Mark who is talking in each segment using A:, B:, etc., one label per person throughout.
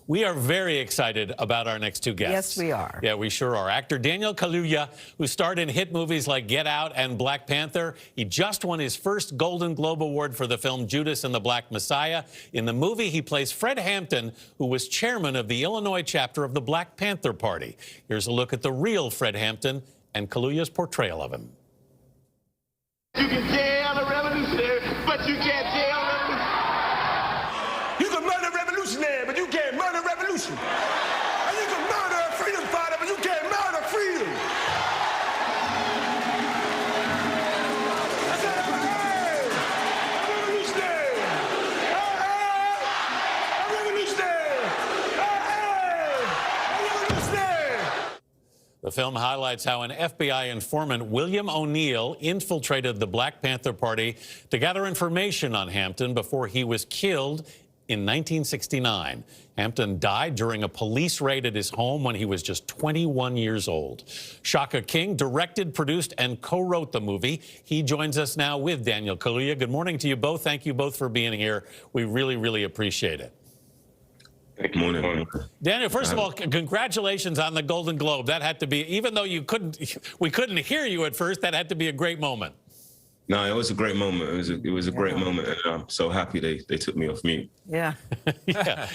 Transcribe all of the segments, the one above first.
A: We are very excited about our next two guests.
B: Yes, we are.
A: Yeah, we sure are. Actor Daniel Kaluuya, who starred in hit movies like Get Out and Black Panther. He just won his first Golden Globe Award for the film Judas and the Black Messiah. In the movie, he plays Fred Hampton, who was chairman of the Illinois chapter of the Black Panther Party. Here's a look at the real Fred Hampton and Kaluuya's portrayal of him.
C: You can jail a revolutionary, but you can't jail a revolutionary.
D: You can murder a revolutionary, but you can't murder revolution. And you can murder a freedom fighter, but you can't murder freedom. I said, hey, a revolutionary. Hey, a revolutionary. Hey, a revolutionary.
A: The film highlights how an FBI informant, William O'Neill, infiltrated the Black Panther Party to gather information on Hampton before he was killed in 1969. Hampton died during a police raid at his home when he was just 21 years old. Shaka King directed, produced, and co-wrote the movie. He joins us now with Daniel Kaluuya. Good morning to you both. Thank you both for being here. We really, really appreciate it.
E: Good morning.
A: Daniel, first of all, congratulations on the Golden Globe. That had to be, even though we couldn't hear you at first, that had to be a great moment.
E: No, it was a great moment. It was a great moment, and I'm so happy they took me off mute.
B: Yeah.
A: Yeah.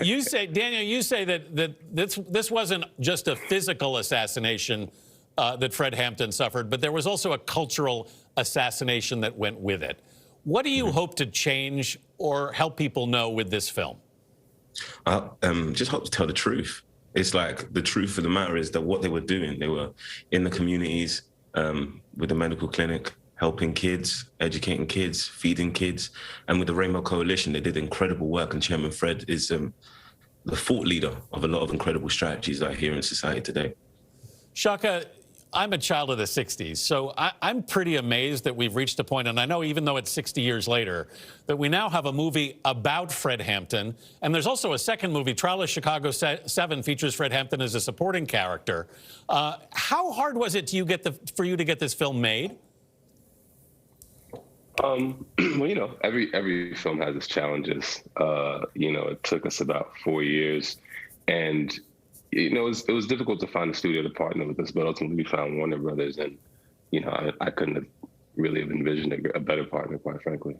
A: You say, Daniel, you say that this wasn't just a physical assassination that Fred Hampton suffered, but there was also a cultural assassination that went with it. What do you hope to change or help people know with this film?
E: I just hope to tell the truth. It's like the truth of the matter is that what they were doing, they were in the communities with the medical clinic, helping kids, educating kids, feeding kids. And with the Rainbow Coalition, they did incredible work. And Chairman Fred is the thought leader of a lot of incredible strategies I hear in society today.
A: Shaka, I'm a child of the 60s, so I'm pretty amazed that we've reached a point, and I know even though it's 60 years later, that we now have a movie about Fred Hampton. And there's also a second movie, Trial of Chicago 7, features Fred Hampton as a supporting character. How hard was it for you to get this film made?
F: Well, you know, every film has its challenges. You know, it took us about 4 years, and you know, it was difficult to find a studio to partner with us, but ultimately we found Warner Brothers, and you know, I couldn't have really have envisioned a better partner, quite frankly.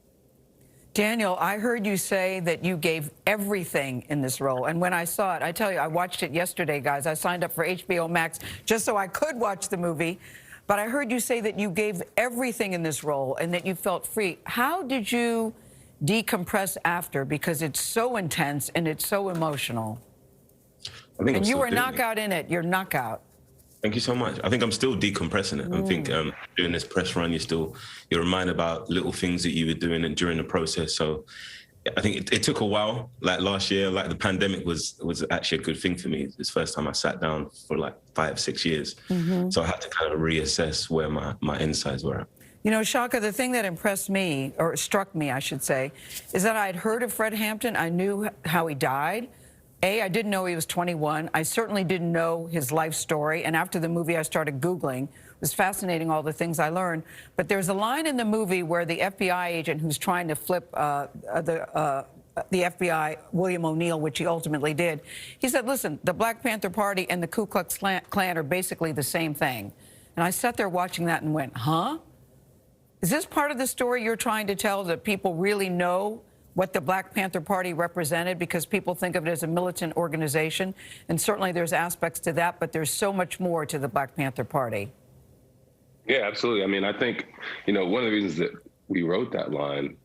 B: Daniel, I heard you say that you gave everything in this role, and when I saw it, I tell you, I watched it yesterday, guys. I signed up for HBO Max just so I could watch the movie. But I heard you say that you gave everything in this role and that you felt free. How did you decompress after? Because it's so intense and it's so emotional. And you were knockout in it. You're knockout.
E: Thank you so much. I think I'm still decompressing it. I think doing this press run, you're reminded about little things that you were doing and during the process. So I think it took a while. Like last year, like the pandemic was actually a good thing for me. It's the first time I sat down for like 5, 6 years. So I had to kind of reassess where my insides were at.
B: You know, Shaka, the thing that impressed me, or struck me, I should say, is that I'd heard of Fred Hampton. I knew how he died. I didn't know he was 21. I certainly didn't know his life story. And after the movie, I started Googling. It was fascinating, all the things I learned. But there's a line in the movie where the FBI agent who's trying to flip the FBI, William O'Neill, which he ultimately did, he said, listen, the Black Panther Party and the Ku Klux Klan are basically the same thing. And I sat there watching that and went, huh? Is this part of the story you're trying to tell, that people really know what the Black Panther Party represented, because people think of it as a militant organization? And certainly there's aspects to that, but there's so much more to the Black Panther Party.
F: Yeah, absolutely. I mean, I think, you know, one of the reasons that we wrote that line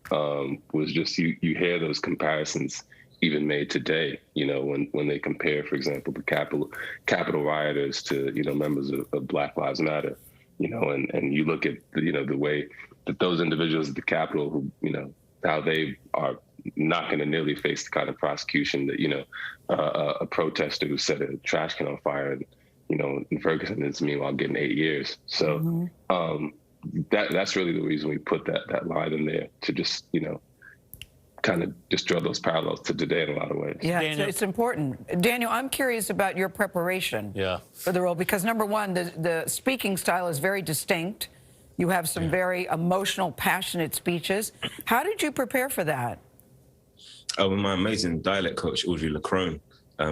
F: was just you hear those comparisons even made today, you know, when they compare, for example, the Capitol rioters to, you know, members of Black Lives Matter, you know, and you look at, you know, the way that those individuals at the Capitol who, you know, how they are not going to nearly face the kind of prosecution that, you know, a protester who set a trash can on fire, and, you know, in Ferguson is meanwhile getting 8 years. So that's really the reason we put that line in there, to just, you know, kind of just draw those parallels to today in a lot of ways.
B: Yeah, it's important. Daniel, I'm curious about your preparation for the role, because number one, the speaking style is very distinct. You have some very emotional, passionate speeches. How did you prepare for that?
E: With my amazing dialect coach, Audrey Lacrone.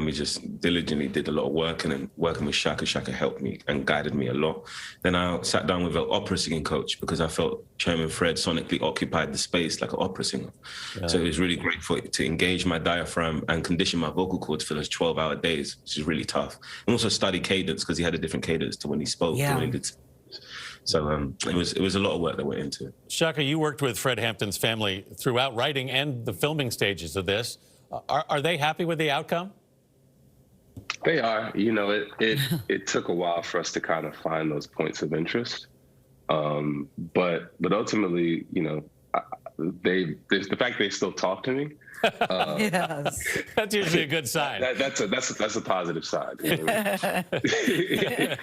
E: We just diligently did a lot of work, and then working with Shaka. Shaka helped me and guided me a lot. Then I sat down with an opera singing coach because I felt Chairman Fred sonically occupied the space like an opera singer. Yeah. So it was really great to engage my diaphragm and condition my vocal cords for those 12-hour days, which is really tough. And also study cadence because he had a different cadence to when he spoke.
B: Yeah.
E: To when he did. So it was a lot of work that went into it.
A: Shaka, you worked with Fred Hampton's family throughout writing and the filming stages of this. Are they happy with the outcome?
F: They are. You know, it took a while for us to kind of find those points of interest, but ultimately, you know, the fact they still talk to me.
B: Yes,
A: that's usually a good sign.
F: That's a positive sign. You know what I mean?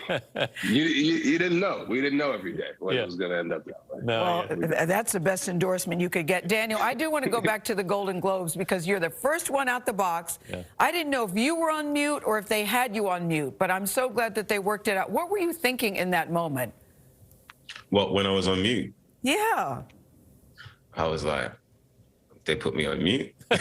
F: you didn't know. We didn't know every day what it was going to end up that way.
A: No,
B: well, that's the best endorsement you could get. Daniel, I do want to go back to the Golden Globes because you're the first one out the box. Yeah. I didn't know if you were on mute or if they had you on mute, but I'm so glad that they worked it out. What were you thinking in that moment?
E: Well, when I was on mute?
B: Yeah.
E: I was like, they put me on mute. Like,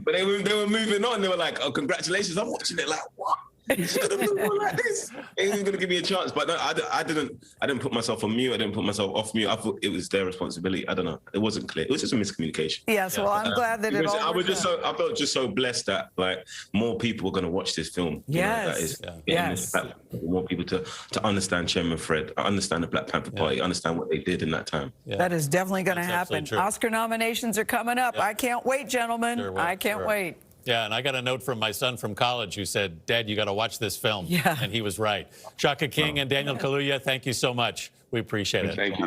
E: but they were moving on. They were like, "Oh, congratulations!" I'm watching it like, "What? He's gonna move on like this? He's gonna give me a chance." But no, I didn't put myself on mute. I didn't put myself off mute. I thought it was their responsibility. I don't know. It wasn't clear. It was just a miscommunication.
B: Yes. Well, I'm glad that it all.
E: I felt just so blessed that like more people were gonna watch this film.
B: Yes. Yes.
E: More people to understand Chairman Fred, understand the Black Panther Party, understand what they did in that time.
B: Yeah. That is definitely going to happen. Oscar nominations are coming up. I can't wait, gentlemen.
A: Sure will.
B: I can't wait.
A: Yeah, and I got a note from my son from college who said, "Dad, you got to watch this film."
B: Yeah.
A: And he was right. Shaka King and Daniel Kaluuya, thank you so much. We appreciate it.
F: Thank you.